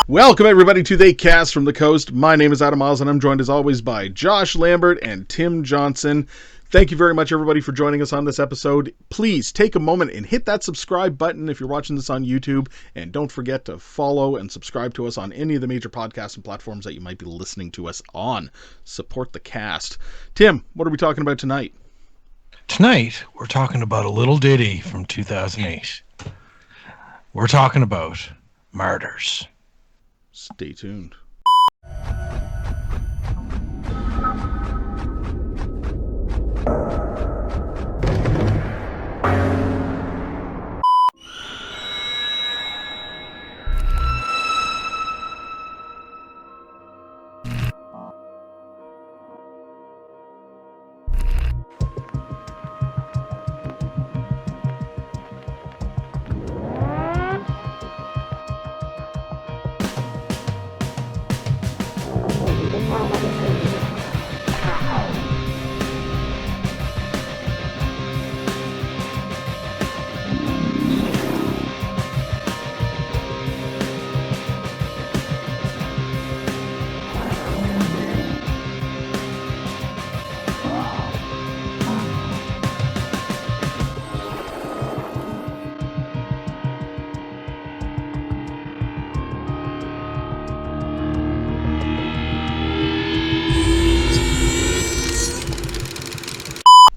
Welcome everybody to the Cast from the Coast. My name is Adam Miles and I'm joined as always by Josh Lambert and Tim Johnson. Thank you very much everybody for joining us on this episode. Please take a moment and hit that subscribe button if you're watching this on YouTube, and don't forget to follow and subscribe to us on any of the major podcasts and platforms that you might be listening to us on. Support the cast. Tim, what are we talking about tonight? Tonight, we're talking about a little ditty from 2008. We're talking about Martyrs. Stay tuned.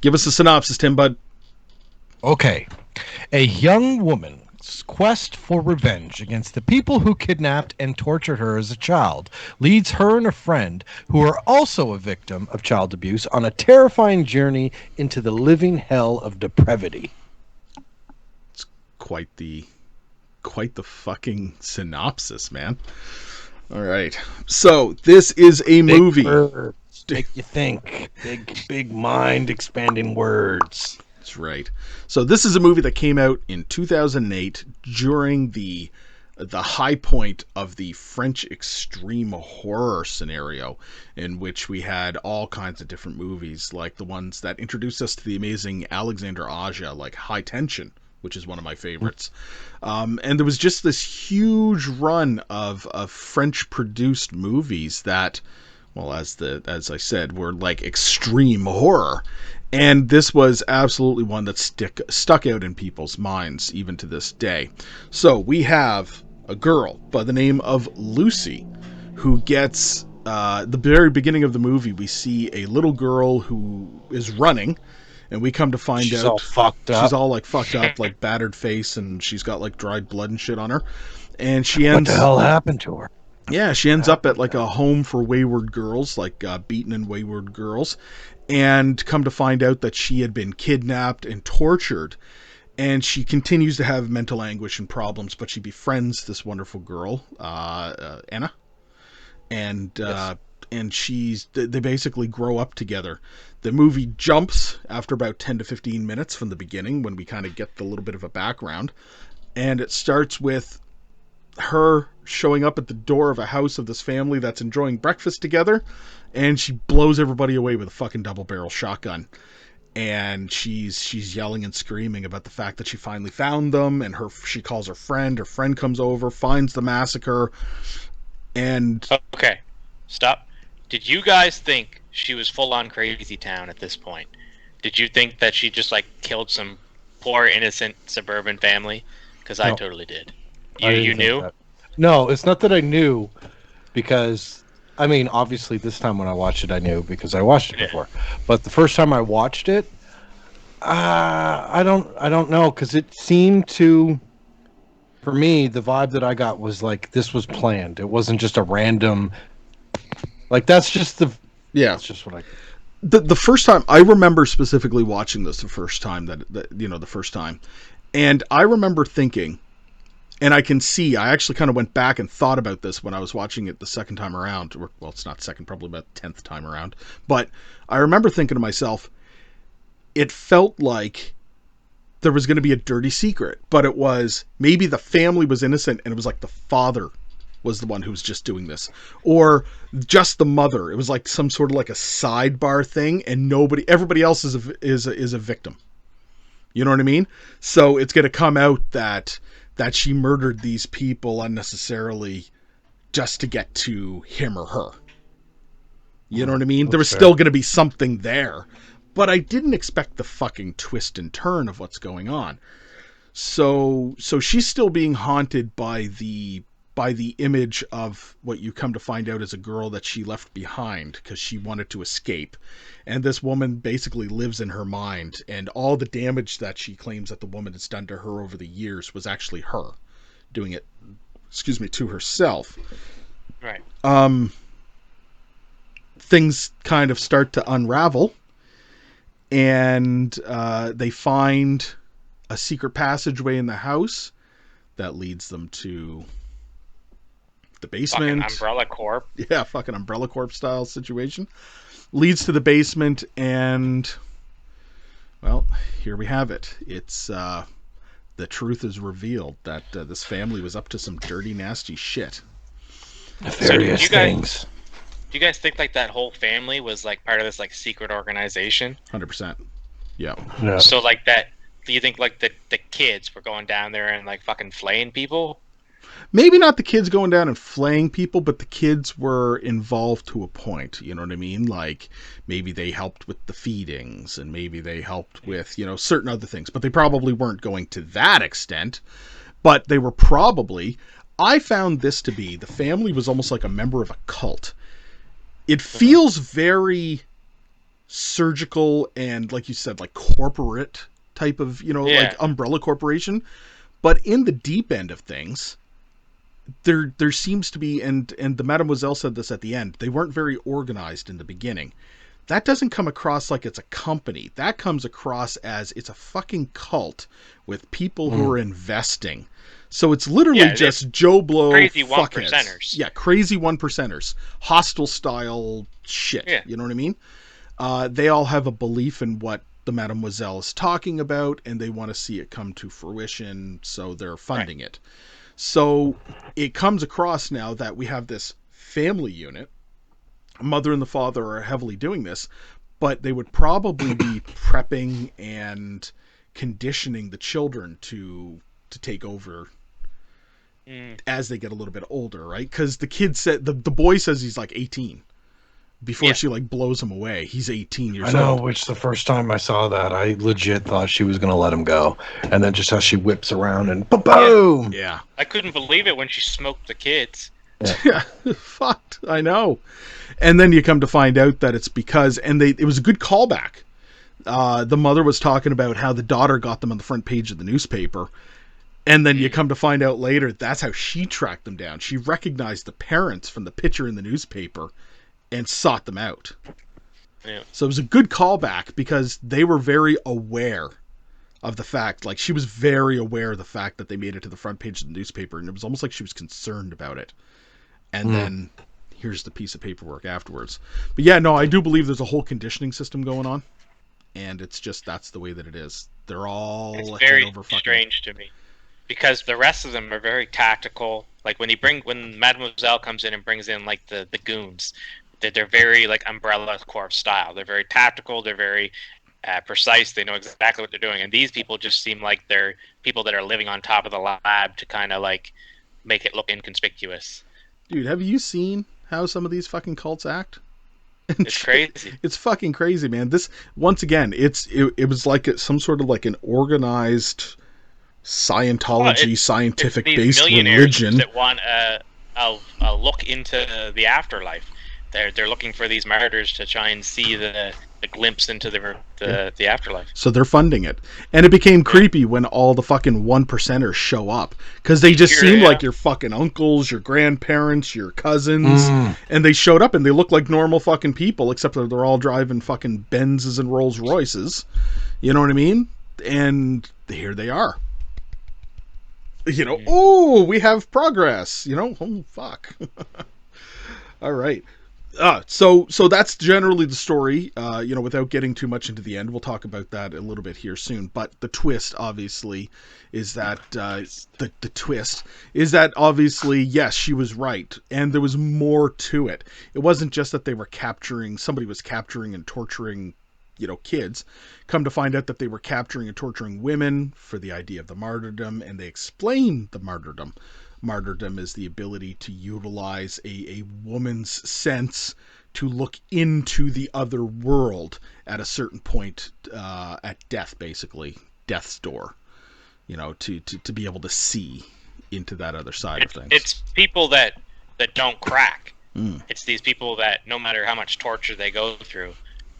Give us a synopsis, Tim, bud. Okay. A young woman's quest for revenge against the people who kidnapped and tortured her as a child leads her and a friend, who are also a victim of child abuse, on a terrifying journey into the living hell of depravity. It's quite the fucking synopsis, man. All right. So, this is a movie. Make you think. Big mind expanding words. That's right. So this is a movie that came out in 2008 during the high point of the French extreme horror scenario, in which we had all kinds of different movies, like the ones that introduced us to the amazing Alexandre Aja, like High Tension, which is one of my favorites. And there was just this huge run of French-produced movies that, well, as I said, were like extreme horror. And this was absolutely one that stuck out in people's minds even to this day. So we have a girl by the name of Lucy who gets, the very beginning of the movie, we see a little girl who is running, and we come to find she's out all fucked up. She's all like fucked up, like battered face, and she's got like dried blood and shit on her. And she ends... What the hell happened to her? Yeah, she ends up at like a home for wayward girls, like beaten and wayward girls, and come to find out that she had been kidnapped and tortured, and she continues to have mental anguish and problems, but she befriends this wonderful girl, Anna, and Yes. And they basically grow up together. The movie jumps after about 10 to 15 minutes from the beginning, when we kind of get the little bit of a background, and it starts with her showing up at the door of a house of this family that's enjoying breakfast together, and she blows everybody away with a fucking double barrel shotgun. And she's yelling and screaming about the fact that she finally found them, and she calls her friend comes over, finds the massacre, and... Okay, stop. Did you guys think she was full on crazy town at this point? Did you think that she just like killed some poor innocent suburban family? Because I totally did. You knew? That. No, it's not that I knew, because, I mean, obviously this time when I watched it, I knew because I watched it before. But the first time I watched it, I don't know, because it seemed to, for me, the vibe that I got was like this was planned. It wasn't just a random, like that's just the, yeah, that's just what I. The first time I remember specifically watching this, the first time the first time, and I remember thinking. And I actually kind of went back and thought about this when I was watching it the second time around. Or, well, it's not second, probably about 10th time around. But I remember thinking to myself, it felt like there was going to be a dirty secret. But it was, maybe the family was innocent and it was like the father was the one who was just doing this. Or just the mother. It was like some sort of like a sidebar thing, and everybody else is a victim. You know what I mean? So it's going to come out that she murdered these people unnecessarily just to get to him or her. You know what I mean? That's There was fair. still going to be something there. But I didn't expect the fucking twist and turn of what's going on. So she's still being haunted by the image of what you come to find out is a girl that she left behind because she wanted to escape. And this woman basically lives in her mind, and all the damage that she claims that the woman has done to her over the years was actually her doing it, to herself. Right. Things kind of start to unravel, and they find a secret passageway in the house that leads them to the basement. Fucking Umbrella Corp. Yeah, fucking Umbrella Corp style situation. Leads to the basement, and well, here we have it. It's the truth is revealed that this family was up to some dirty, nasty shit. Nefarious things. Do you guys think like that whole family was like part of this like secret organization? 100%. Yeah. No. So like that, do you think like the kids were going down there and like fucking flaying people? Maybe not the kids going down and flaying people, but the kids were involved to a point. You know what I mean? Like maybe they helped with the feedings, and maybe they helped with, certain other things, but they probably weren't going to that extent. But they were probably, I found this to be, the family was almost like a member of a cult. It feels very surgical and, like you said, like corporate type of, like Umbrella Corporation. But in the deep end of things, there seems to be, and the Mademoiselle said this at the end, they weren't very organized in the beginning. That doesn't come across like it's a company. That comes across as it's a fucking cult with people who are investing. So it's literally just Joe Blow crazy fuckheads. 1%ers. Yeah, crazy 1%ers. Hostile style shit. Yeah. You know what I mean? They all have a belief in what the Mademoiselle is talking about, and they want to see it come to fruition, so they're funding it. So it comes across now that we have this family unit. Mother and the father are heavily doing this, but they would probably be prepping and conditioning the children to take over as they get a little bit older, right? Because the kid said, the boy says he's like 18 before she like blows him away. He's 18 years old. I know, which the first time I saw that, I legit thought she was going to let him go. And then just how she whips around and boom! Yeah. I couldn't believe it when she smoked the kids. Yeah. Fucked. I know. And then you come to find out that it's because, and it was a good callback. The mother was talking about how the daughter got them on the front page of the newspaper. And then you come to find out later, that's how she tracked them down. She recognized the parents from the picture in the newspaper and sought them out. Yeah. So it was a good callback because they were very aware of the fact, like she was very aware of the fact that they made it to the front page of the newspaper, and it was almost like she was concerned about it. And then here's the piece of paperwork afterwards. But yeah, no, I do believe there's a whole conditioning system going on, and it's just, that's the way that it is. They're all It's very over fucking strange to me. Because the rest of them are very tactical. Like when Mademoiselle comes in and brings in like the goons, they're very like Umbrella Corp style. They're very tactical. They're very precise. They know exactly what they're doing. And these people just seem like they're people that are living on top of the lab to kind of like make it look inconspicuous. Dude, have you seen how some of these fucking cults act? It's crazy. It's fucking crazy, man. This, once again, it was like some sort of like an organized Scientology, scientific-based religion that want a look into the afterlife. They're looking for these martyrs to try and see the glimpse into the afterlife. So they're funding it, and it became creepy when all the fucking 1%ers show up, because they just seem like your fucking uncles, your grandparents, your cousins, and they showed up and they look like normal fucking people, except that they're all driving fucking Benzes and Rolls Royces. You know what I mean? And here they are. Oh, we have progress. Oh, fuck. All right. So that's generally the story. Without getting too much into the end, we'll talk about that a little bit here soon. But the twist, obviously, is that the twist is that obviously, yes, she was right, and there was more to it. It wasn't just that somebody was capturing and torturing, kids. Come to find out that they were capturing and torturing women for the idea of the martyrdom, and they explain the martyrdom martyrdom is the ability to utilize a woman's sense to look into the other world at a certain point at death, basically death's door, to be able to see into that other side of things. It's people that don't crack. Mm. It's these people that no matter how much torture they go through,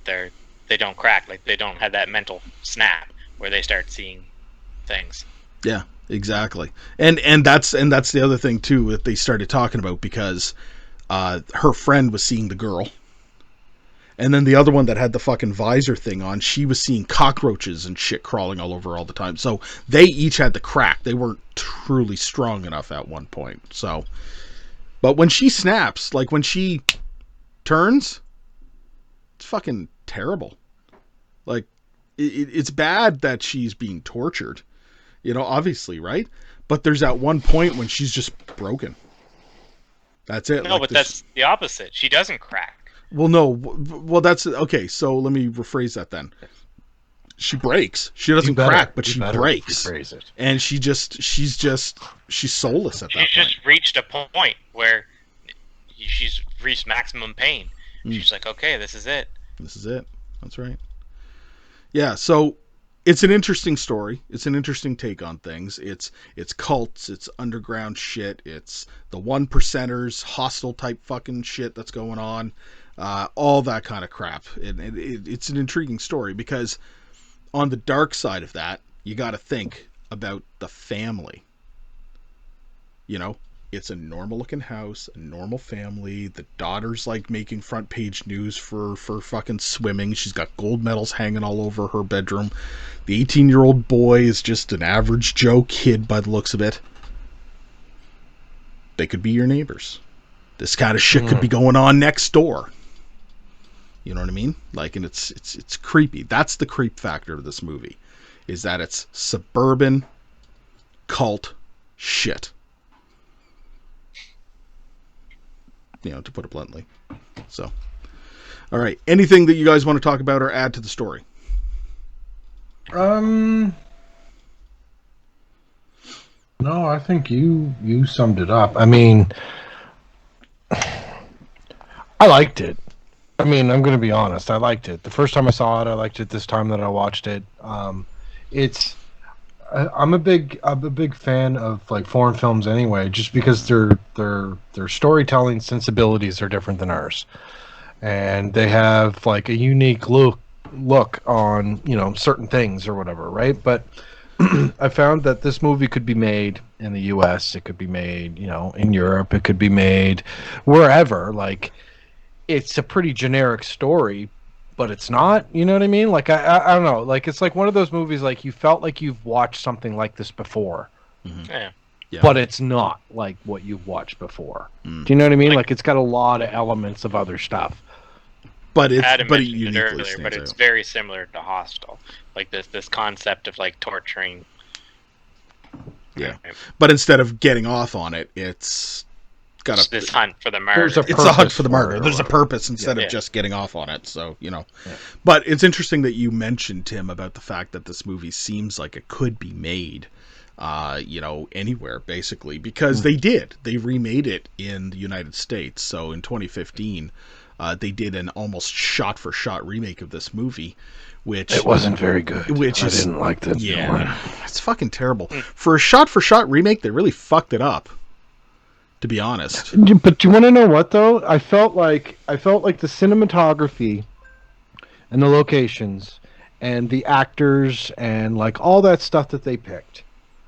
they don't crack. Like, they don't have that mental snap where they start seeing things. Yeah, exactly. And that's the other thing too that they started talking about, because her friend was seeing the girl, and then the other one that had the fucking visor thing on, she was seeing cockroaches and shit crawling all over all the time. So they each had the crack. They weren't truly strong enough at one point. So, but when she snaps, like when she turns, it's fucking terrible. Like, it's bad that she's being tortured, obviously, right? But there's that one point when she's just broken. That's it. No, like, but that's the opposite. She doesn't crack. Well, no. Well, that's okay. So let me rephrase that then. She breaks. She doesn't crack, but she breaks. And she's soulless at that point. She's just reached a point where she's reached maximum pain. She's like, okay, this is it. This is it. That's right. Yeah, so it's an interesting story. It's an interesting take on things. It's cults, it's underground shit, it's the 1%ers, hostile type fucking shit that's going on, all that kind of crap. It's an intriguing story, because on the dark side of that, you got to think about the family. It's a normal looking house, a normal family. The daughter's like making front page news for fucking swimming. She's got gold medals hanging all over her bedroom. The 18-year-old boy is just an average Joe kid by the looks of it. They could be your neighbors. This kind of shit could be going on next door. You know what I mean? Like, and it's creepy. That's the creep factor of this movie, is that it's suburban cult shit. To put it bluntly. So, all right. Anything that you guys want to talk about or add to the story? No, I think you summed it up. I mean, I liked it. I mean, I'm going to be honest. I liked it. The first time I saw it, I liked it. This time that I watched it, I'm a big fan of like foreign films anyway, just because their storytelling sensibilities are different than ours, and they have like a unique look on certain things or whatever, right? But I found that this movie could be made in the U.S., it could be made in Europe, it could be made wherever. Like, it's a pretty generic story, but it's not, you know what I mean? Like, I don't know. Like, it's like one of those movies, like, you felt like you've watched something like this before. Mm-hmm. Yeah. But it's not like what you've watched before. Do you know what I mean? Like, it's got a lot of elements of other stuff. But Adam it mentioned it earlier, but it's out. very similar to Hostel. Like, this concept of, like, torturing. Yeah. But instead of getting off on it, it's got this hunt for the martyr. It's a hunt for the martyr. There's a purpose instead of just getting off on it. So, Yeah. But it's interesting that you mentioned, Tim, about the fact that this movie seems like it could be made, anywhere, basically, because they did. They remade it in the United States. So in 2015, they did an almost shot-for-shot remake of this movie, which... It wasn't very good. I didn't like that. Yeah, it's fucking terrible. For a shot-for-shot remake, they really fucked it up, to be honest. But do you want to know what, though? I felt like the cinematography and the locations and the actors and like all that stuff that they picked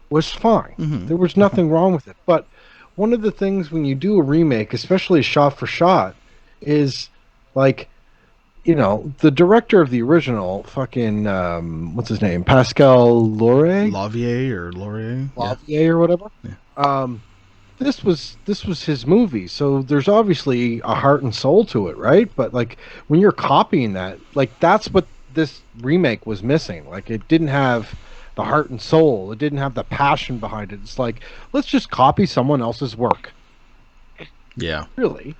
was fine. Mm-hmm. There was nothing wrong with it. But one of the things when you do a remake, especially shot for shot, is like, the director of the original, fucking what's his name, Pascal Laurier or whatever. Yeah. This was his movie, so there's obviously a heart and soul to it, right? But like when you're copying that, like that's what this remake was missing. Like, it didn't have the heart and soul. It didn't have the passion behind it. It's like, let's just copy someone else's work. Yeah. Really?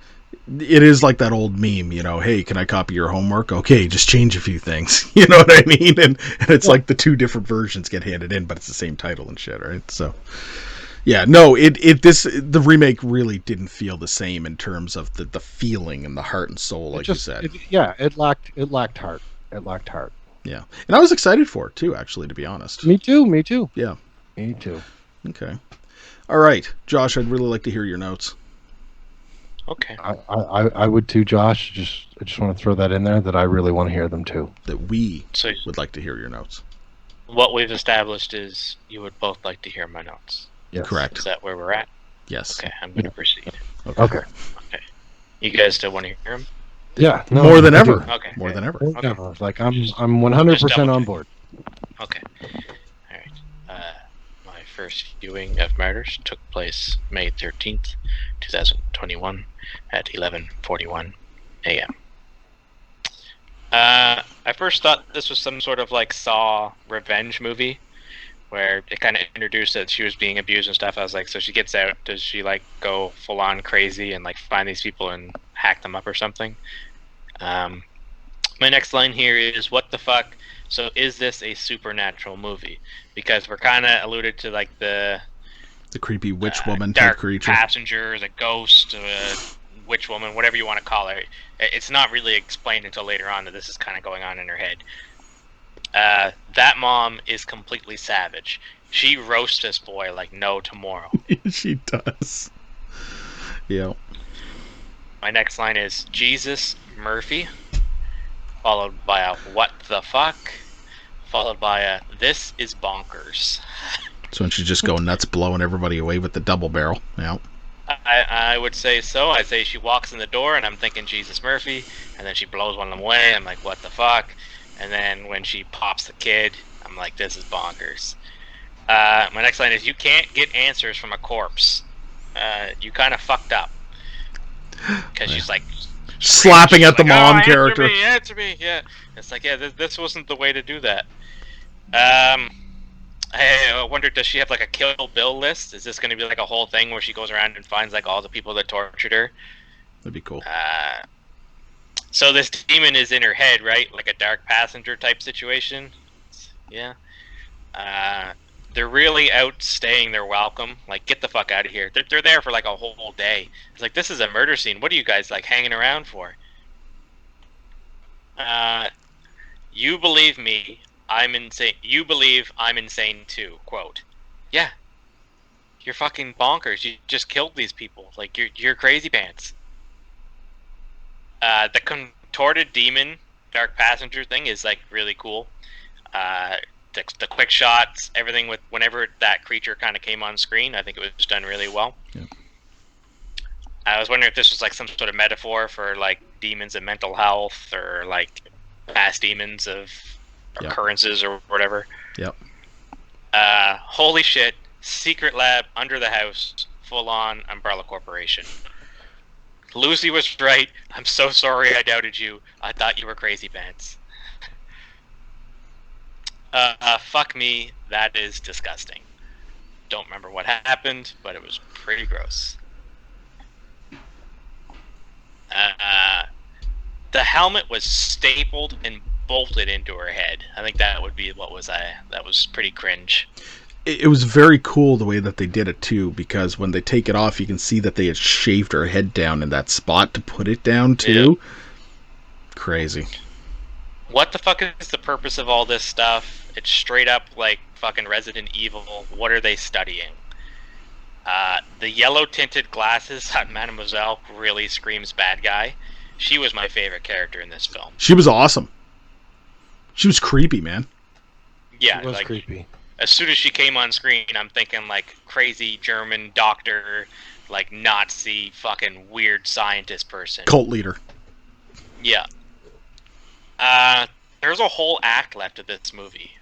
It is like that old meme, hey, can I copy your homework? Okay, just change a few things. You know what I mean? And it's like the two different versions get handed in, but it's the same title and shit, right? So, Yeah, no, the remake really didn't feel the same in terms of the feeling and the heart and soul, like you said. It lacked heart. It lacked heart. Yeah, and I was excited for it too, actually, to be honest. Me too. Me too. Yeah. Me too. Okay. All right, Josh, I'd really like to hear your notes. Okay. I would too, Josh. I just want to throw that in there that I really want to hear them too. That we would like to hear your notes. What we've established is you would both like to hear my notes. Yes. Correct. Is that where we're at? Yes. Okay, I'm going to proceed. Okay. You guys still want to hear them? Yeah. No, More than ever. Okay. More than ever. Okay. Like I'm 100% on board. Okay. All right. My first viewing of Martyrs took place May 13th, 2021 at 11:41 a.m. I first thought this was some sort of like Saw revenge movie where it kind of introduced that she was being abused and stuff. I was like, so she gets out, does she like go full on crazy and like find these people and hack them up or something? My next line here is, what the fuck? So is this a supernatural movie? Because we're kind of alluded to like the creepy witch woman type dark creature. passenger, the ghost, witch woman, whatever you want to call her. It's not really explained until later on that this is kind of going on in her head. That mom is completely savage. She roasts this boy like no tomorrow. She does. Yeah. My next line is Jesus Murphy, followed by a what the fuck, followed by a this is bonkers. So when she's just going nuts, blowing everybody away with the double barrel. Yeah. I would say so. I say she walks in the door and I'm thinking Jesus Murphy, and then she blows one of them away. I'm like, what the fuck? And then when she pops the kid, I'm like, this is bonkers. My next line is, you can't get answers from a corpse. You kind of fucked up. Because she's like slapping at the mom character. Answer me. Yeah. It's like, yeah, this wasn't the way to do that. I wonder, does she have like a Kill Bill list? Is this going to be like a whole thing where she goes around and finds like all the people that tortured her? That'd be cool. So this demon is in her head, right? Like a dark passenger type situation. Yeah. They're really outstaying their welcome. Like, get the fuck out of here. They're there for like a whole day. It's like, this is a murder scene. What are you guys like hanging around for? You believe me. I'm insane. You believe I'm insane too. Quote. Yeah. You're fucking bonkers. You just killed these people. Like, you're crazy pants. The contorted demon dark passenger thing is like really cool. The quick shots, everything with whenever that creature kind of came on screen, I think it was done really well. Yeah. I was wondering if this was like some sort of metaphor for like demons and mental health, or like past demons of occurrences or whatever. Yep. Holy shit! Secret lab under the house, full on Umbrella Corporation. Lucy was right. I'm so sorry I doubted you. I thought you were crazy pants. Fuck me. That is disgusting. Don't remember what happened, but it was pretty gross. The helmet was stapled and bolted into her head. I think that would be that was pretty cringe. It was very cool the way that they did it too, because when they take it off, you can see that they had shaved her head down in that spot to put it down too. Yeah. Crazy. What the fuck is the purpose of all this stuff? It's straight up like fucking Resident Evil. What are they studying? The yellow tinted glasses on Mademoiselle really screams bad guy. She was my favorite character in this film. She was awesome. She was creepy, man. Yeah, she was like, creepy. As soon as she came on screen, I'm thinking like crazy German doctor, like Nazi fucking weird scientist person. Cult leader. Yeah. There's a whole act left of this movie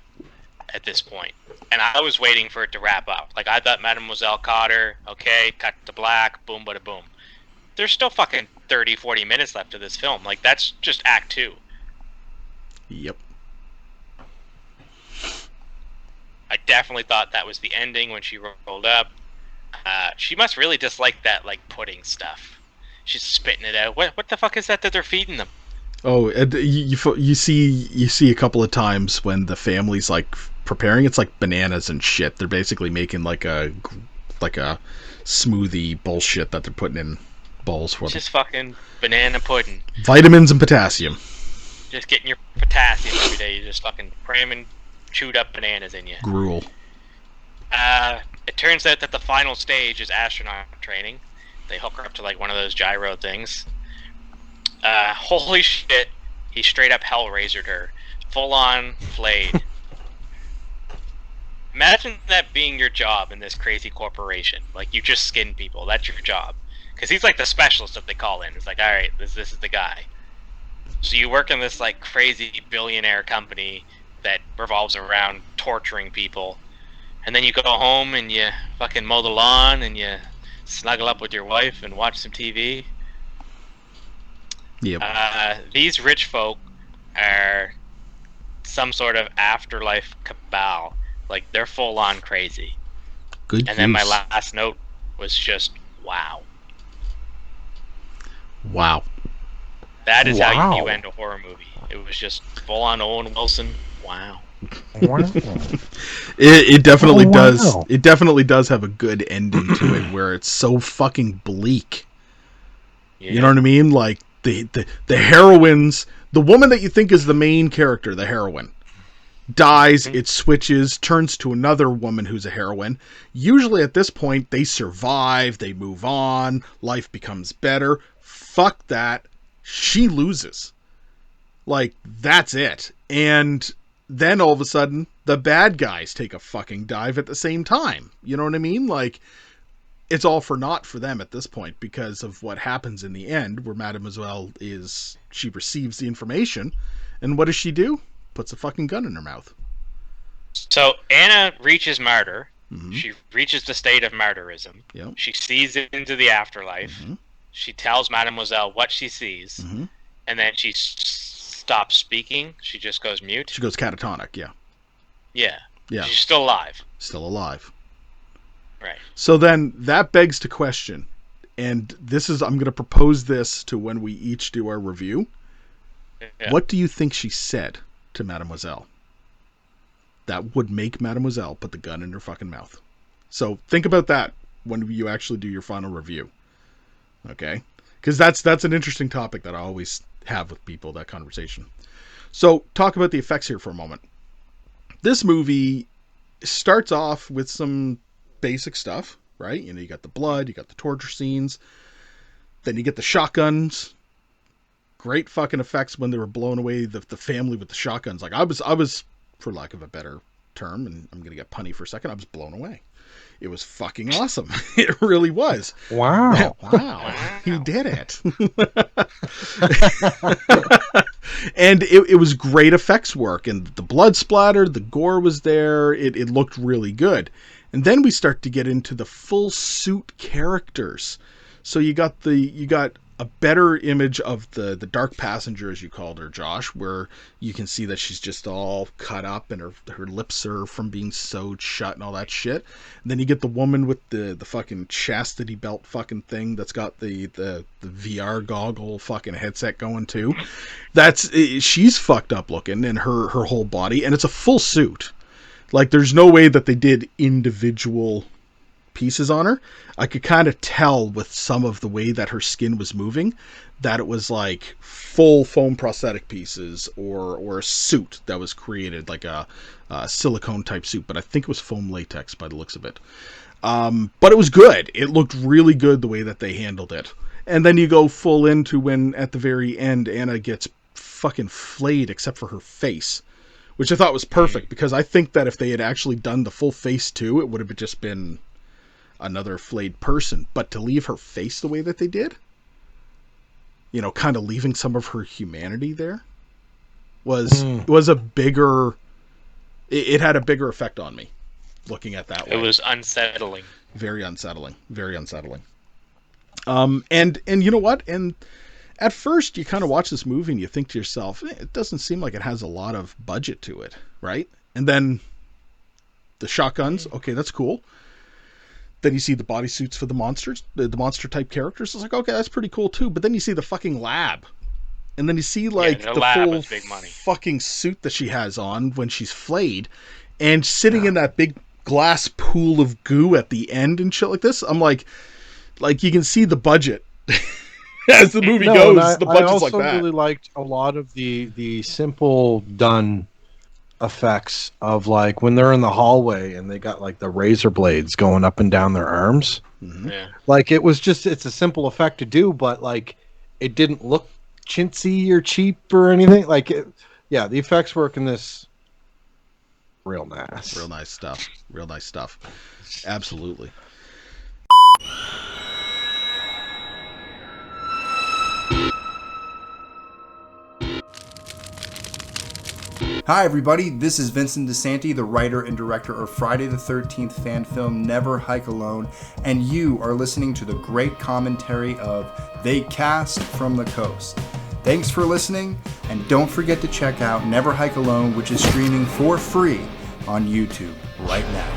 at this point, and I was waiting for it to wrap up. Like, I thought Mademoiselle caught her, okay, cut to black, boom, bada boom. There's still fucking 30, 40 minutes left of this film. Like, that's just Act 2. Yep. I definitely thought that was the ending when she rolled up. She must really dislike that, like, pudding stuff. She's spitting it out. What the fuck is that they're feeding them? Oh, you see a couple of times when the family's like preparing. It's like bananas and shit. They're basically making like a like a smoothie bullshit that they're putting in bowls for them. Just fucking banana pudding. Vitamins and potassium. Just getting your potassium every day. You're just fucking cramming chewed up bananas in you. Gruel. It turns out that the final stage is astronaut training. They hook her up to like one of those gyro things. Holy shit, he straight up hellraisered her. Full on flayed. Imagine that being your job in this crazy corporation. Like, you just skin people. That's your job. Because he's like the specialist that they call in. It's like, alright, this is the guy. So you work in this like crazy billionaire company that revolves around torturing people. And then you go home and you fucking mow the lawn and you snuggle up with your wife and watch some TV. Yep. These rich folk are some sort of afterlife cabal. Like, they're full on crazy. Good. And then my last note was just, wow. Wow. That is how you end a horror movie. It was just full on Owen Wilson. Wow. It definitely does. It definitely does have a good ending to it, where it's so fucking bleak. Yeah. You know what I mean? Like the heroines, the woman that you think is the main character, the heroine, dies. Mm-hmm. It switches, turns to another woman who's a heroine. Usually at this point, they survive, they move on, life becomes better. Fuck that. She loses. Like, that's it. And then all of a sudden, the bad guys take a fucking dive at the same time. You know what I mean? Like, it's all for naught for them at this point because of what happens in the end, where Mademoiselle she receives the information, and what does she do? Puts a fucking gun in her mouth. So Anna reaches martyr. Mm-hmm. She reaches the state of martyrism. Yep. She sees into the afterlife. Mm-hmm. She tells Mademoiselle what she sees, mm-hmm. and then she stops speaking. She just goes mute. She goes catatonic, yeah. Yeah. Yeah. She's still alive. Still alive. Right. So then that begs to question, and I'm going to propose this to when we each do our review. Yeah. What do you think she said to Mademoiselle that would make Mademoiselle put the gun in her fucking mouth? So think about that when you actually do your final review. Okay? Because that's an interesting topic that I always have with people, that conversation. So talk about the effects here for a moment. This movie starts off with some basic stuff, right? You know, you got the blood, you got the torture scenes, then you get the shotguns. Great fucking effects when they were blowing away the family with the shotguns. Like, I was, for lack of a better term, and I'm going to get punny for a second, I was blown away. It was fucking awesome. It really was. Wow. Wow. He did it. And it was great effects work. And the blood splatter, the gore was there. It looked really good. And then we start to get into the full suit characters. So you got a better image of the dark passenger, as you called her, Josh, where you can see that she's just all cut up and her lips are from being sewed shut and all that shit. And then you get the woman with the fucking chastity belt fucking thing that's got the VR goggle fucking headset going too. She's fucked up looking, and her whole body, and it's a full suit. Like, there's no way that they did individual pieces on her. I could kind of tell with some of the way that her skin was moving that it was like full foam prosthetic pieces or a suit that was created, like a silicone type suit, but I think it was foam latex by the looks of it. But it was good. It looked really good the way that they handled it. And then you go full into when at the very end Anna gets fucking flayed except for her face, which I thought was perfect, because I think that if they had actually done the full face too, it would have just been another flayed person. But to leave her face the way that they did, you know, kind of leaving some of her humanity there, was a bigger, it had a bigger effect on me looking at that way. It was unsettling. Very unsettling. Very unsettling. And you know what? And at first you kind of watch this movie and you think to yourself, it doesn't seem like it has a lot of budget to it, right? And then the shotguns, okay, that's cool. Then you see the bodysuits for the monsters, the monster type characters. It's like, okay, that's pretty cool too. But then you see the fucking lab. And then you see like the full fucking suit that she has on when she's flayed. And sitting in that big glass pool of goo at the end and shit like this. I'm like you can see the budget as the movie goes. The budget's I also like that. really liked a lot of the simple done effects of like when they're in the hallway and they got like the razor blades going up and down their arms. Mm-hmm. Yeah. Like it's a simple effect to do, but like it didn't look chintzy or cheap or anything. Like the effects work in this real nice. Real nice stuff. Absolutely. Hi everybody, this is Vincent DeSanti, the writer and director of Friday the 13th fan film Never Hike Alone, and you are listening to the great commentary of They Cast from the Coast. Thanks for listening, and don't forget to check out Never Hike Alone, which is streaming for free on YouTube right now.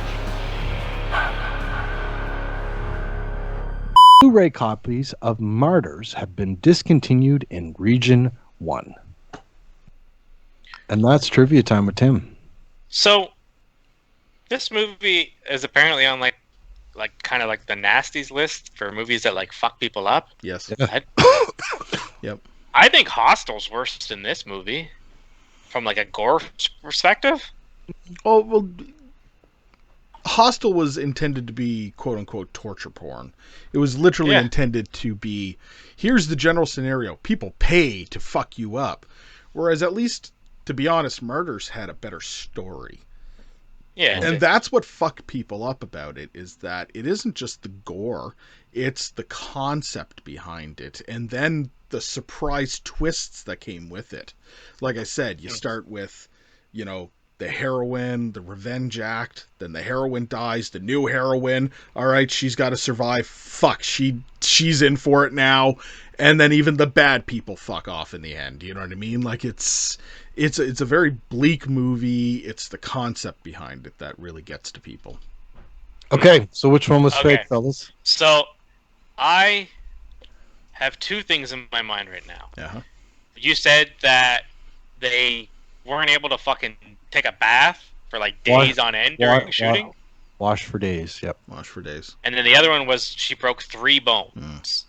Blu-ray copies of Martyrs have been discontinued in Region 1. And that's trivia time with Tim. So, this movie is apparently on like kind of like the nasties list for movies that like fuck people up. Yes. Yep. I think Hostel's worse than this movie, from like a gore perspective. Oh well, Hostel was intended to be quote unquote torture porn. It was literally intended to be, here's the general scenario: people pay to fuck you up. Whereas at least, to be honest, Martyrs had a better story. Yeah. And that's what fucked people up about it, is that it isn't just the gore, it's the concept behind it. And then the surprise twists that came with it. Like I said, you start with, the heroine, the revenge act, then the heroine dies, the new heroine, all right, she's got to survive. Fuck, she's in for it now. And then even the bad people fuck off in the end. You know what I mean? Like it's a very bleak movie. It's the concept behind it that really gets to people. Okay, so which one was fake, fellas? So, I have two things in my mind right now. Uh-huh. You said that they weren't able to fucking take a bath for like days on end during shooting. Wash for days, yep. Wash for days. And then the other one was she broke 3 bones.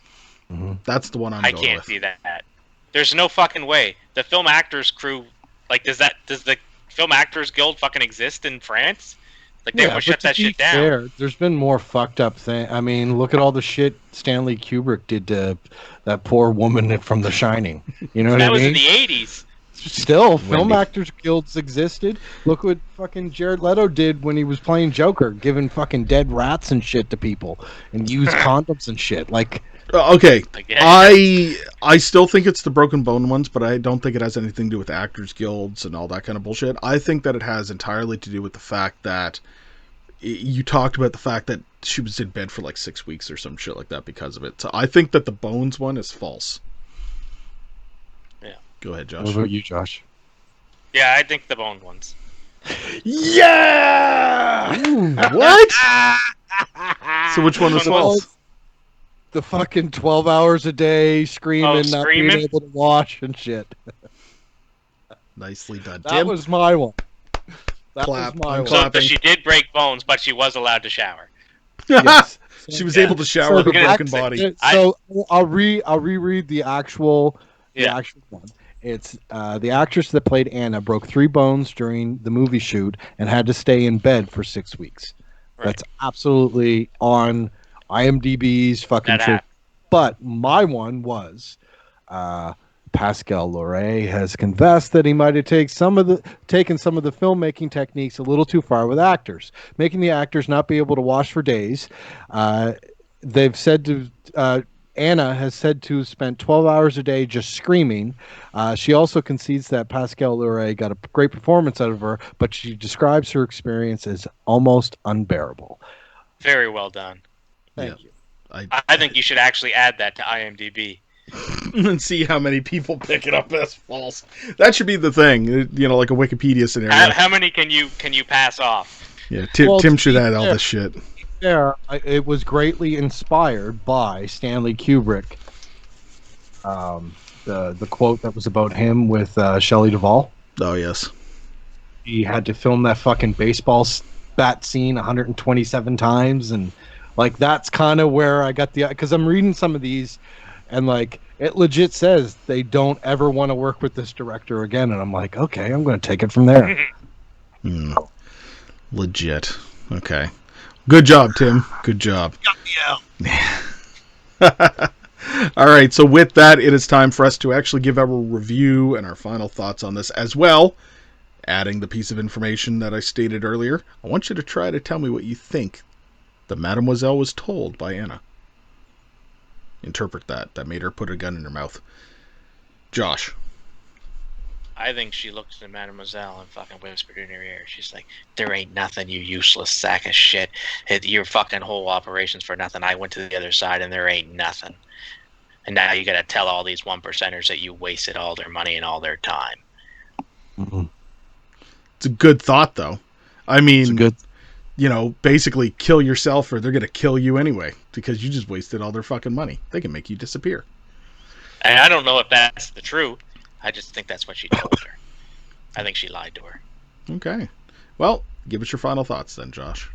Mm-hmm. That's the one I can't see that. There's no fucking way. The film actors crew, like, does the Film Actors Guild fucking exist in France? Like, they would shut that shit down. Fair, there's been more fucked up thing. I mean, look at all the shit Stanley Kubrick did to that poor woman from The Shining. You know what I mean? That was in the 80s. Still, Film Actors Guilds existed. Look what fucking Jared Leto did when he was playing Joker, giving fucking dead rats and shit to people and used condoms and shit. Like, okay, I still think it's the broken bone ones, but I don't think it has anything to do with actors guilds and all that kind of bullshit. I think that it has entirely to do with the fact that you talked about the fact that she was in bed for like 6 weeks or some shit like that because of it. So I think that the bones one is false. Yeah. Go ahead, Josh. What about you, Josh? Yeah, I think the boned ones. Yeah! What? So which one was false? The fucking 12 hours a day screaming, not being screaming? able to wash and shit. Nicely done, That Tim. was my one. That Clap. was my one. So she did break bones, but she was allowed to shower. Yes. She was able to shower her broken body. So I'll reread the actual one. It's the actress that played Anna broke 3 bones during the movie shoot and had to stay in bed for 6 weeks. Right. That's absolutely on IMDb's fucking truth. But my one was Pascal Lauret has confessed that he might have taken some of the filmmaking techniques a little too far with actors, making the actors not be able to wash for days. They've said to Anna has said to have spent 12 hours a day just screaming. She also concedes that Pascal Lauret got a great performance out of her, but she describes her experience as almost unbearable. Very well done. Thank you. I think you should actually add that to IMDb. And see how many people pick it up as false. That should be the thing, like a Wikipedia scenario. How many can you pass off? Yeah, Tim should add all this shit. It was greatly inspired by Stanley Kubrick. The quote that was about him with Shelley Duvall. Oh yes. He had to film that fucking baseball bat scene 127 times, and like that's kind of where I got the, because I'm reading some of these, and like it legit says they don't ever want to work with this director again, and I'm like, okay, I'm going to take it from there. Legit. Okay. Good job, Tim. Good job. All right, so with that, it is time for us to actually give our review and our final thoughts on this as well. Adding the piece of information that I stated earlier, I want you to try to tell me what you think the Mademoiselle was told by Anna. Interpret that made her put a gun in her mouth. Josh. I think she looked at Mademoiselle and fucking whispered in her ear. She's like, "There ain't nothing, you useless sack of shit. Your fucking whole operation's for nothing. I went to the other side and there ain't nothing. And now you gotta tell all these one percenters that you wasted all their money and all their time." Mm-hmm. It's a good thought, though. I mean, good. You know, basically kill yourself or they're going to kill you anyway because you just wasted all their fucking money. They can make you disappear. And I don't know if that's the truth. I just think that's what she told her. I think she lied to her. Okay. Well, give us your final thoughts then, Josh.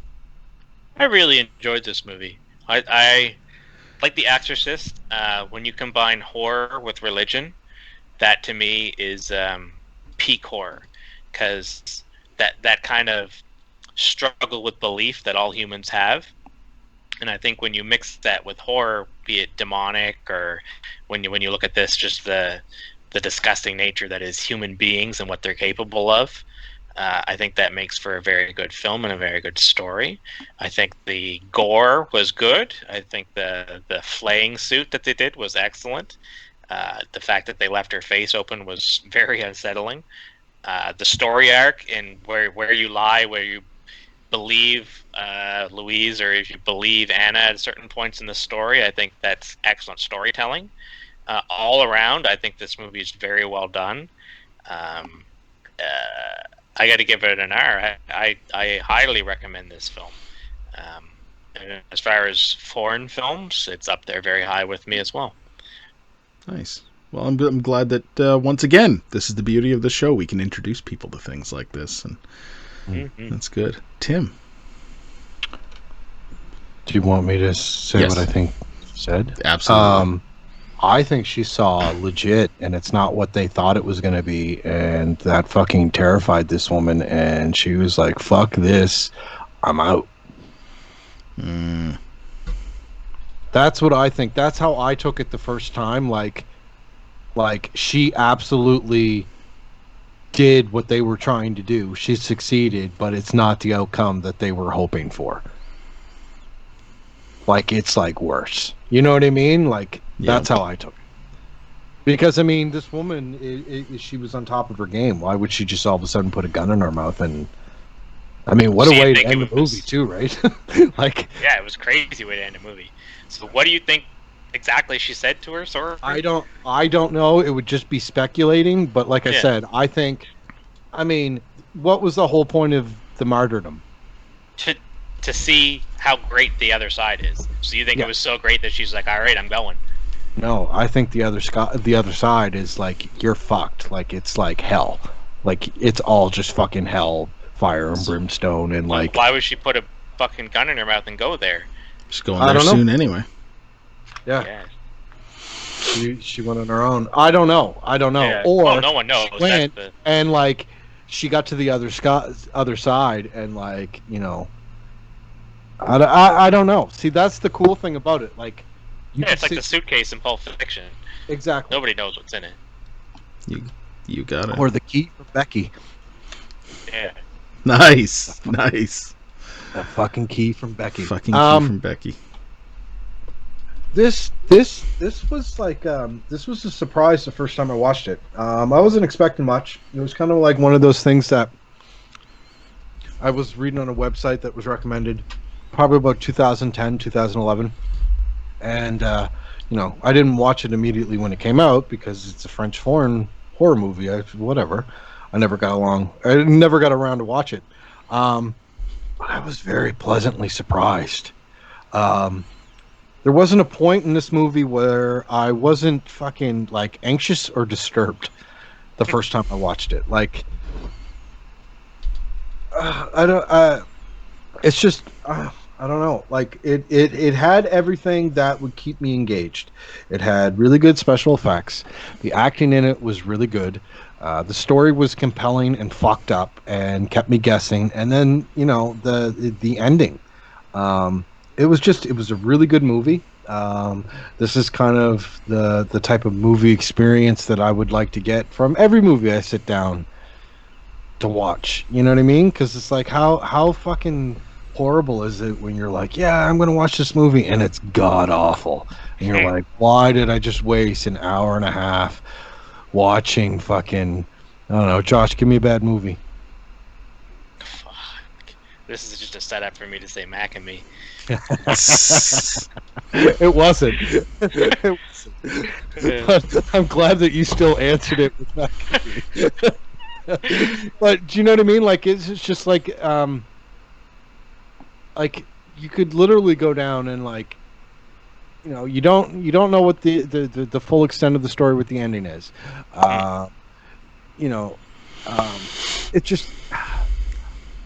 I really enjoyed this movie. I like The Exorcist. When you combine horror with religion, that to me is peak horror. Because that kind of struggle with belief that all humans have. And I think when you mix that with horror, be it demonic or when you look at this, just the disgusting nature that is human beings and what they're capable of, I think that makes for a very good film and a very good story. I think the gore was good. I think the flaying suit that they did was excellent. The fact that they left her face open was very unsettling. The story arc and where you lie, where you believe Louise or if you believe Anna at certain points in the story, I think that's excellent storytelling. All around, I think this movie is very well done. I got to give it an R. I highly recommend this film. And as far as foreign films, it's up there very high with me as well. Nice. Well, I'm glad that once again, this is the beauty of the show. We can introduce people to things like this, and that's good. Tim, do you want me to say Yes. what I think said? Absolutely. I think she saw legit, and it's not what they thought it was going to be, and that fucking terrified this woman, and she was like, "Fuck this, I'm out." That's what I think. That's how I took it the first time. Like she absolutely did what they were trying to do. She succeeded, but it's not the outcome that they were hoping for. Like, it's like worse. You know what I mean? Like, that's how I took it. Because, I mean, this woman, she was on top of her game. Why would she just all of a sudden put a gun in her mouth? And, I mean, what a way to end the movie, too, right? Like, yeah, it was a crazy way to end a movie. So what do you think exactly she said to her? Sorry, I don't know. It would just be speculating. But like I said, I think, I mean, what was the whole point of the martyrdom? To see how great the other side is. So you think it was so great that she's like, all right, I'm going. No, I think the other side is like, you're fucked. Like, it's like hell. Like, it's all just fucking hell, fire and brimstone, and like. Why would she put a fucking gun in her mouth and go there? She's going there soon anyway. Yeah. She went on her own. I don't know. Yeah. Or no one knows. Went, and like she got to the other side, and like, you know, I don't know. See, that's the cool thing about it. Like, it's like the suitcase in Pulp Fiction. Exactly. Nobody knows what's in it. You got it. Or the key from Becky. Yeah. Nice. The fucking key from Becky. Fucking key from Becky. This was like this was a surprise the first time I watched it. I wasn't expecting much. It was kind of like one of those things that I was reading on a website that was recommended probably about 2010, 2011. And you know, I didn't watch it immediately when it came out because it's a French foreign horror movie. Whatever. I never got around to watch it. But I was very pleasantly surprised. There wasn't a point in this movie where I wasn't fucking like anxious or disturbed the first time I watched it. Like, it's just I don't know. Like it had everything that would keep me engaged. It had really good special effects. The acting in it was really good. The story was compelling and fucked up and kept me guessing. And then the ending. It was a really good movie. This is kind of the type of movie experience that I would like to get from every movie I sit down to watch. You know what I mean? Because it's like how fucking horrible is it when you're like, yeah, I'm gonna watch this movie and it's god awful, and you're like, why did I just waste an hour and a half watching fucking? I don't know, Josh, give me a bad movie. Fuck. This is just a setup for me to say Mac and me. It wasn't. It wasn't. But I'm glad that you still answered it with Mac and me. But do you know what I mean? Like it's just like you could literally go down and like you don't know what the full extent of the story with the ending is. It just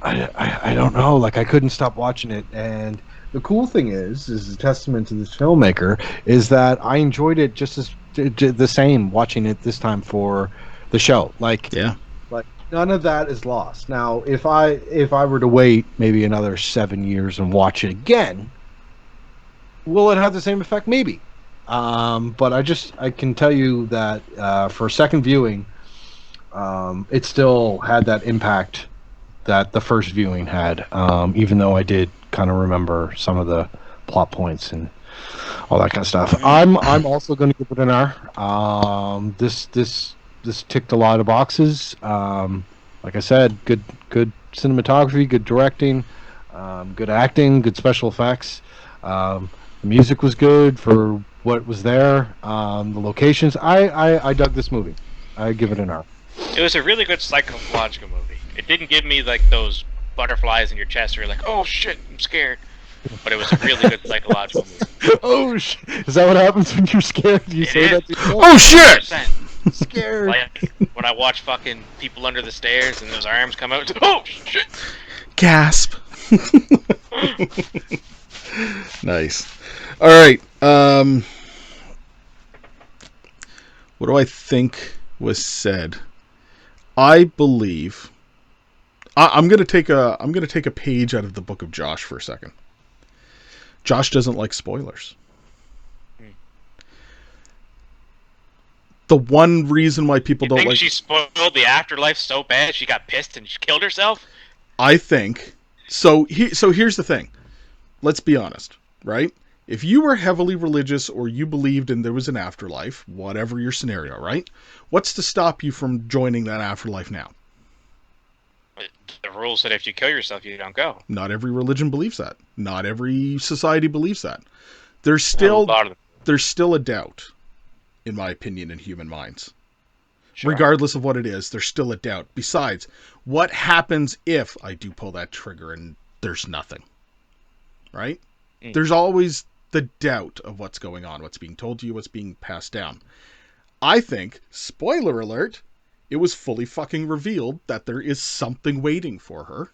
I don't know. Like I couldn't stop watching it, and the cool thing is a testament to this filmmaker is that I enjoyed it just as the same watching it this time for the show. Like Yeah. like none of that is lost. Now, if I were to wait maybe another 7 years and watch it again, will it have the same effect? Maybe. But I can tell you that for a second viewing, it still had that impact that the first viewing had. Even though I did kind of remember some of the plot points and all that kind of stuff. I'm also going to give it an R. This ticked a lot of boxes. Like I said, good cinematography, good directing, good acting, good special effects. The music was good for what was there. The locations. I dug this movie. I give it an R. It was a really good psychological movie. It didn't give me like those butterflies in your chest where you're like, oh shit, I'm scared. But it was a really good psychological movie. Oh shit! Is that what happens when you're scared? You say that to yourself? Oh shit! 100%. Scared. Like when I watch fucking people under the stairs and those arms come out. Oh shit! Gasp. Nice. All right. What do I think was said? I believe I'm gonna take a page out of the book of Josh for a second. Josh doesn't like spoilers. The one reason why people don't like she spoiled the afterlife so bad she got pissed and she killed herself. I think so. Here's the thing. Let's be honest, right? If you were heavily religious or you believed in there was an afterlife, whatever your scenario, right? What's to stop you from joining that afterlife now? The rule said if you kill yourself, you don't go. Not every religion believes that. Not every society believes that. There's still a doubt, in my opinion, in human minds. Sure. Regardless of what it is, there's still a doubt. Besides, what happens if I do pull that trigger and there's nothing? Right? There's always the doubt of what's going on, what's being told to you, what's being passed down. I think, spoiler alert, it was fully fucking revealed that there is something waiting for her.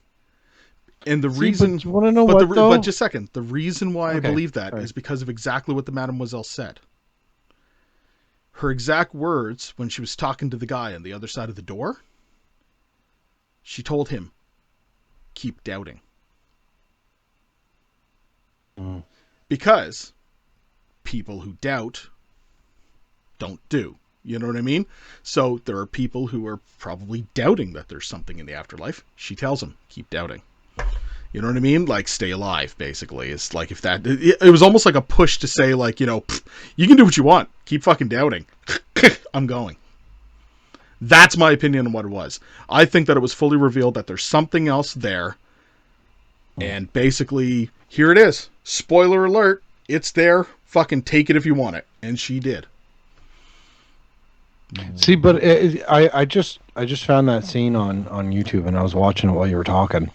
And the reason... But you want to know what, though? But just a second. The reason why I believe that is because of exactly what the Mademoiselle said. Her exact words when she was talking to the guy on the other side of the door, she told him, keep doubting. Because people who doubt don't do. You know what I mean? So there are people who are probably doubting that there's something in the afterlife. She tells them, keep doubting. You know what I mean? Like, stay alive, basically. It's like if that... It was almost like a push to say, like, you can do what you want. Keep fucking doubting. I'm going. That's my opinion on what it was. I think that it was fully revealed that there's something else there. And basically, here it is. Spoiler alert. It's there. Fucking take it if you want it. And she did. See, but I just found that scene on YouTube, and I was watching it while you were talking.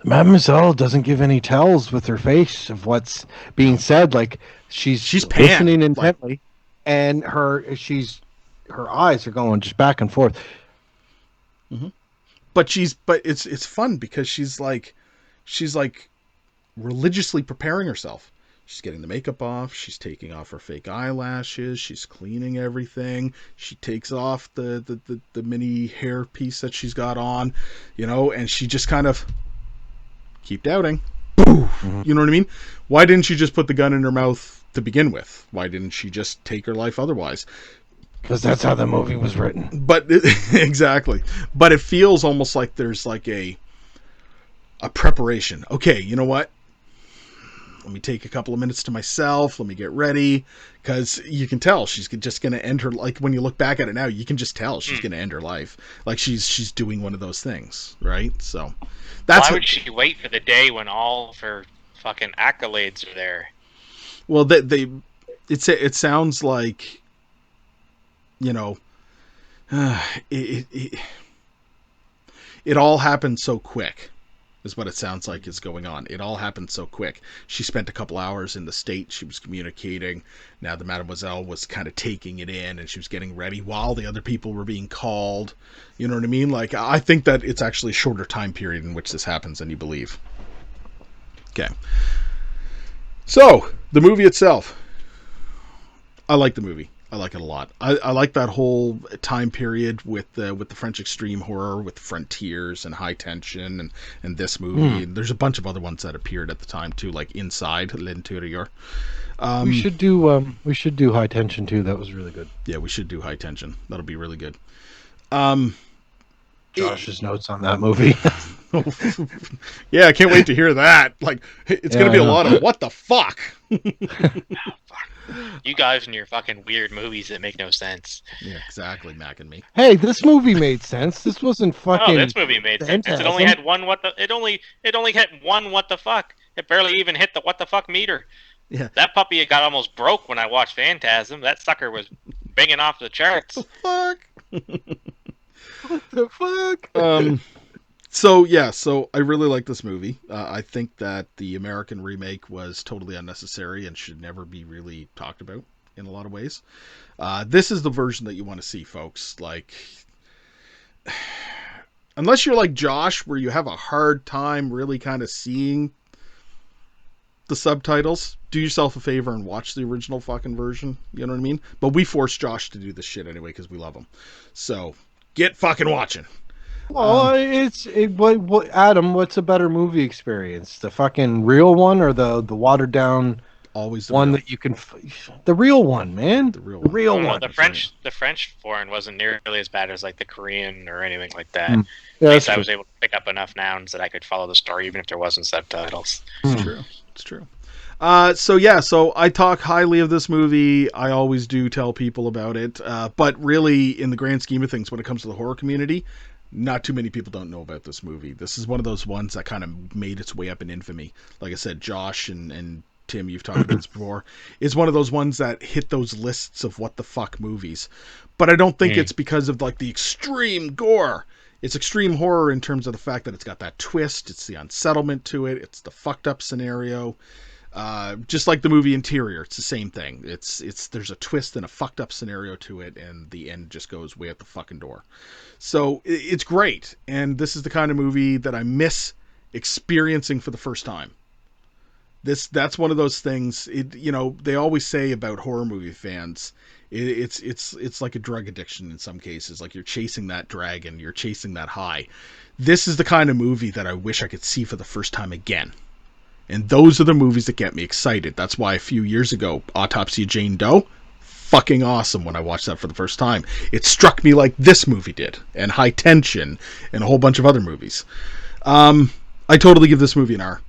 Mademoiselle doesn't give any tells with her face of what's being said. Like she's listening intently, and her eyes are going just back and forth. Mm-hmm. but it's fun because she's like religiously preparing herself. She's getting the makeup off. She's taking off her fake eyelashes. She's cleaning everything. She takes off the mini hair piece that she's got on, and she just kind of keep doubting. Mm-hmm. You know what I mean? Why didn't she just put the gun in her mouth to begin with? Why didn't she just take her life otherwise? Because that's how the movie was written. But exactly. But it feels almost like there's like a preparation. Okay, you know what? Let me take a couple of minutes to myself. Let me get ready. Because you can tell she's just going to end her, like when you look back at it now, you can just tell she's going to end her life. Like she's doing one of those things, right? So that's why would she wait for the day when all of her fucking accolades are there? Well, it sounds like, it all happened so quick. Is what it sounds like is going on. It all happened so quick. She spent a couple hours in the States. She was communicating. Now the Mademoiselle was kind of taking it in, and she was getting ready while the other people were being called. You know what I mean? Like, I think that it's actually a shorter time period in which this happens than you believe. Okay. So, the movie itself. I like the movie. I like it a lot. I like that whole time period with the French extreme horror, with Frontiers and High Tension and this movie. And there's a bunch of other ones that appeared at the time too, like Inside L'Intérieur. We should do High Tension too. That was really good. Yeah, we should do High Tension. That'll be really good. Josh's notes on that movie. Yeah, I can't wait to hear that. Like, it's going to be a lot of what the fuck. You guys and your fucking weird movies that make no sense. Yeah, exactly, Mac and me. Hey, this movie made sense. This wasn't fucking. Oh, this movie made sense. It only had one what the. It only hit one what the fuck. It barely even hit the what the fuck meter. Yeah. That puppy got almost broke when I watched Phantasm. That sucker was banging off the charts. Fuck. What the fuck? So I really like this movie. I think that the American remake was totally unnecessary and should never be really talked about in a lot of ways. This is the version that you want to see, folks. Like, unless you're like Josh, where you have a hard time really kind of seeing the subtitles, do yourself a favor and watch the original fucking version. You know what I mean? But we force Josh to do this shit anyway because we love him. So get fucking watching. Well, what Adam, what's a better movie experience? The fucking real one or the watered down always the one real. that you can the real one, man. The real No, one. the French foreign wasn't nearly as bad as like the Korean or anything like that. Yeah, At least I was able to pick up enough nouns that I could follow the story even if there wasn't subtitles. It's true. So I talk highly of this movie. I always do tell people about it. But really, in the grand scheme of things, when it comes to the horror community, not too many people don't know about this movie. This is one of those ones that kind of made its way up in infamy. Like I said, Josh and Tim, you've talked about this before. It's one of those ones that hit those lists of what the fuck movies. But I don't think it's because of like the extreme gore. It's extreme horror in terms of the fact that it's got that twist. It's the unsettlement to it. It's the fucked up scenario. Just like the movie Interior, it's the same thing. There's a twist and a fucked up scenario to it, and the end just goes way out the fucking door. So it's great, and this is the kind of movie that I miss experiencing for the first time. That's one of those things. They always say about horror movie fans, it's like a drug addiction in some cases. Like you're chasing that dragon, you're chasing that high. This is the kind of movie that I wish I could see for the first time again. And those are the movies that get me excited. That's why a few years ago, Autopsy of Jane Doe, fucking awesome when I watched that for the first time. It struck me like this movie did, and High Tension, and a whole bunch of other movies. I totally give this movie an R.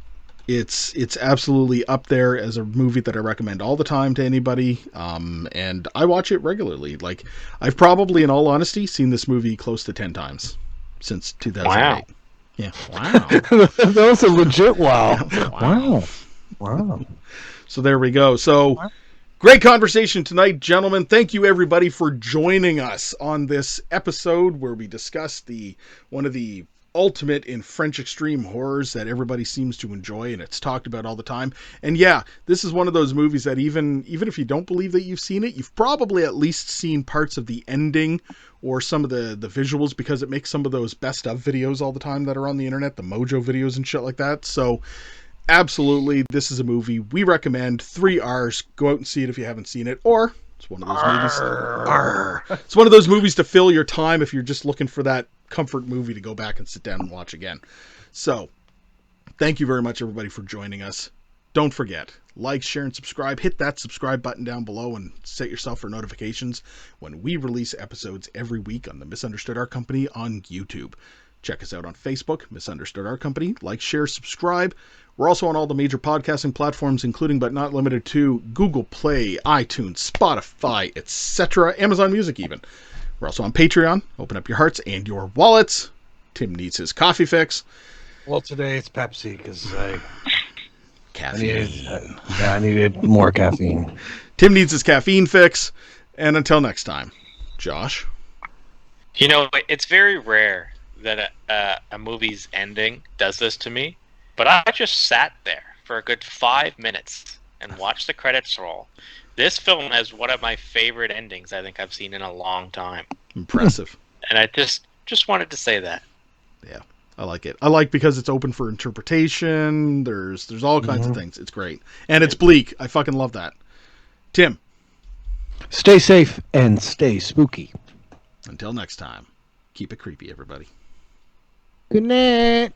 It's absolutely up there as a movie that I recommend all the time to anybody, and I watch it regularly. Like, I've probably, in all honesty, seen this movie close to 10 times since 2008. Wow. Yeah. Wow. That was a legit wow. Wow. So there we go. So great conversation tonight, gentlemen. Thank you everybody for joining us on this episode where we discussed one of the ultimate in French extreme horrors that everybody seems to enjoy, and it's talked about all the time. And yeah, this is one of those movies that even if you don't believe that you've seen it, you've probably at least seen parts of the ending or some of the visuals, because it makes some of those best of videos all the time that are on the internet, the Mojo videos and shit like that. So absolutely, this is a movie we recommend. 3 R's. Go out and see it if you haven't seen it, or it's one of those movies. It's one of those movies to fill your time if you're just looking for that comfort movie to go back and sit down and watch again. So, thank you very much, everybody, for joining us. Don't forget, like, share, and subscribe. Hit that subscribe button down below and set yourself for notifications when we release episodes every week on the Misunderstood Art Company on YouTube. Check us out on Facebook, Misunderstood Art Company. Like, share, subscribe. We're also on all the major podcasting platforms, including but not limited to Google Play, iTunes, Spotify, etc., Amazon Music even. We're also on Patreon. Open up your hearts and your wallets. Tim needs his coffee fix. Well, today it's Pepsi because Caffeine. I needed more caffeine. Tim needs his caffeine fix. And until next time, Josh. You know, it's very rare that a movie's ending does this to me, but I just sat there for a good 5 minutes and watched the credits roll. This film has one of my favorite endings I think I've seen in a long time. Impressive. And I just wanted to say that. Yeah, I like it. I like because it's open for interpretation. There's all kinds of things. It's great. And it's bleak. I fucking love that. Tim. Stay safe and stay spooky. Until next time, keep it creepy, everybody. Good night.